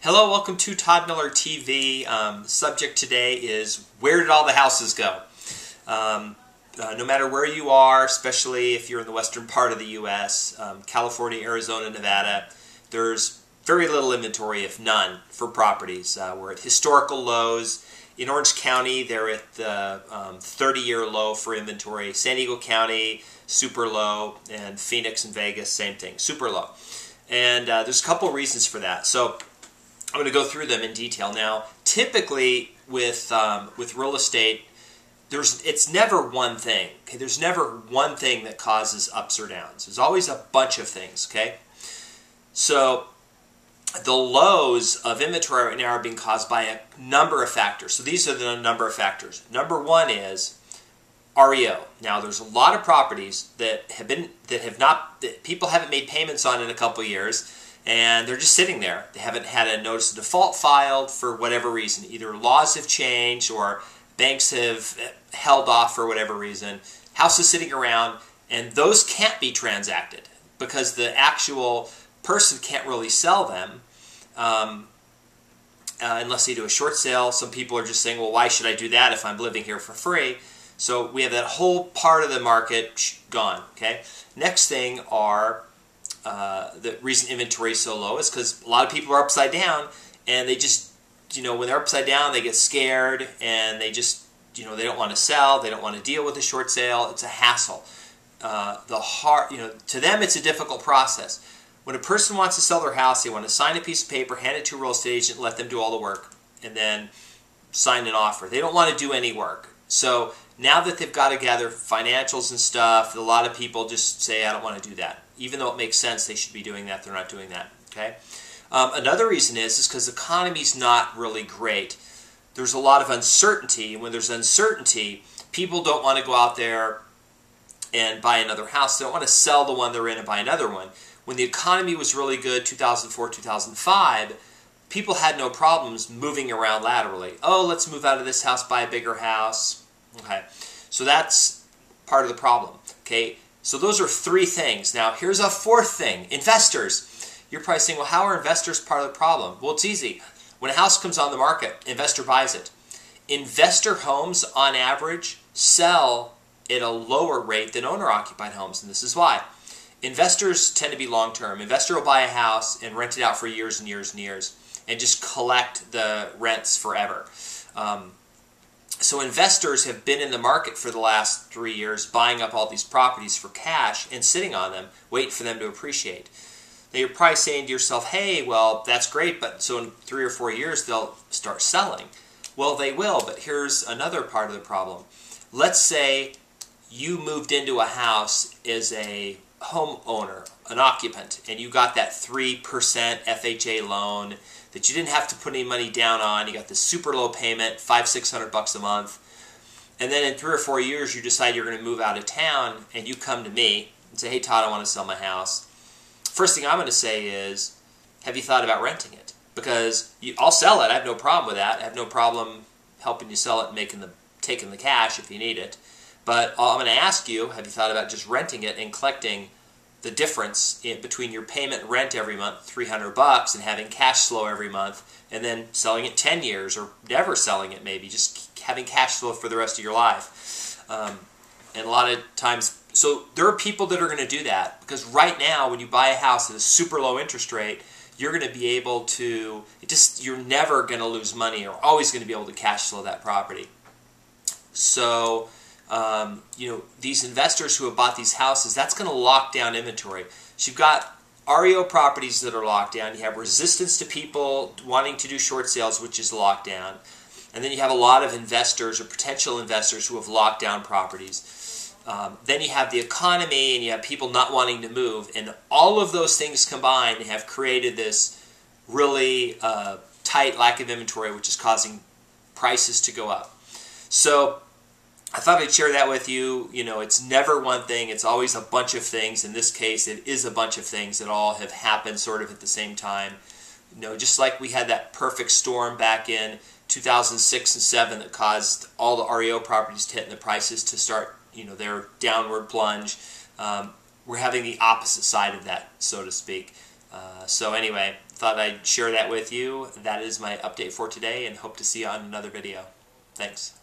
Hello, welcome to Todd Miller TV. Subject today is where did all the houses go? No matter where you are, especially if you're in the western part of the U.S., California, Arizona, Nevada, there's very little inventory, if none, for properties. We're at historical lows. In Orange County, they're at the 30-year low for inventory. San Diego County, super low, and Phoenix and Vegas, same thing, super low. And there's a couple reasons for that. So I'm going to go through them in detail. Now, typically with real estate, it's never one thing. Okay? There's never one thing that causes ups or downs. There's always a bunch of things. Okay, so the lows of inventory right now are being caused by a number of factors. So these are the number of factors. Number one is REO. Now, there's a lot of properties that people haven't made payments on in a couple of years. And they're just sitting there. They haven't had a notice of default filed for whatever reason. Either laws have changed or banks have held off for whatever reason. House is sitting around, and those can't be transacted because the actual person can't really sell them unless they do a short sale. Some people are just saying, well, why should I do that if I'm living here for free? So we have that whole part of the market gone. Okay. Next thing are the reason inventory is so low is because a lot of people are upside down, and they just, when they're upside down, they get scared, and they just, they don't want to sell, they don't want to deal with a short sale. It's a hassle. To them, it's a difficult process. When a person wants to sell their house, they want to sign a piece of paper, hand it to a real estate agent, let them do all the work, and then sign an offer. They don't want to do any work. So now that they've got to gather financials and stuff, a lot of people just say, I don't want to do that. Even though it makes sense they should be doing that, they're not doing that. Okay. Another reason is because the economy's not really great. There's a lot of uncertainty, and when there's uncertainty, people don't want to go out there and buy another house. They don't want to sell the one they're in and buy another one. When the economy was really good, 2004, 2005, people had no problems moving around laterally. Oh, let's move out of this house, buy a bigger house. Okay, so that's part of the problem. Okay. So those are three things. Now, here's a fourth thing. Investors. You're probably saying, well, how are investors part of the problem? Well, it's easy. When a house comes on the market, investor buys it. Investor homes, on average, sell at a lower rate than owner-occupied homes, and this is why. Investors tend to be long-term. Investor will buy a house and rent it out for years and years and years and just collect the rents forever. So investors have been in the market for the last 3 years buying up all these properties for cash and sitting on them, waiting for them to appreciate. Now you're probably saying to yourself, hey, well, that's great, but so in 3 or 4 years they'll start selling. Well, they will, but here's another part of the problem. Let's say you moved into a house as a homeowner, an occupant, and you got that 3% FHA loan that you didn't have to put any money down on. You got this super low payment, $500-600 a month. And then in 3 or 4 years, you decide you're going to move out of town, and you come to me and say, hey, Todd, I want to sell my house. First thing I'm going to say is, have you thought about renting it? Because I'll sell it. I have no problem with that. I have no problem helping you sell it and taking the cash if you need it. But I'm going to ask you, have you thought about just renting it and collecting the difference between your payment and rent every month, $300, and having cash flow every month, and then selling it 10 years, or never selling it maybe, just having cash flow for the rest of your life. And a lot of times, so there are people that are going to do that, because right now when you buy a house at a super low interest rate, you're going to be able to, you're never going to lose money, or always going to be able to cash flow that property. So these investors who have bought these houses, that's going to lock down inventory. So you've got REO properties that are locked down. You have resistance to people wanting to do short sales, which is locked down. And then you have a lot of investors or potential investors who have locked down properties. Then you have the economy, and you have people not wanting to move. And all of those things combined have created this really tight lack of inventory, which is causing prices to go up. So I thought I'd share that with you. It's never one thing. It's always a bunch of things. In this case, it is a bunch of things that all have happened sort of at the same time. Just like we had that perfect storm back in 2006 and 2007 that caused all the REO properties to hit and the prices to start, their downward plunge. We're having the opposite side of that, so to speak. So anyway, thought I'd share that with you. That is my update for today, and hope to see you on another video. Thanks.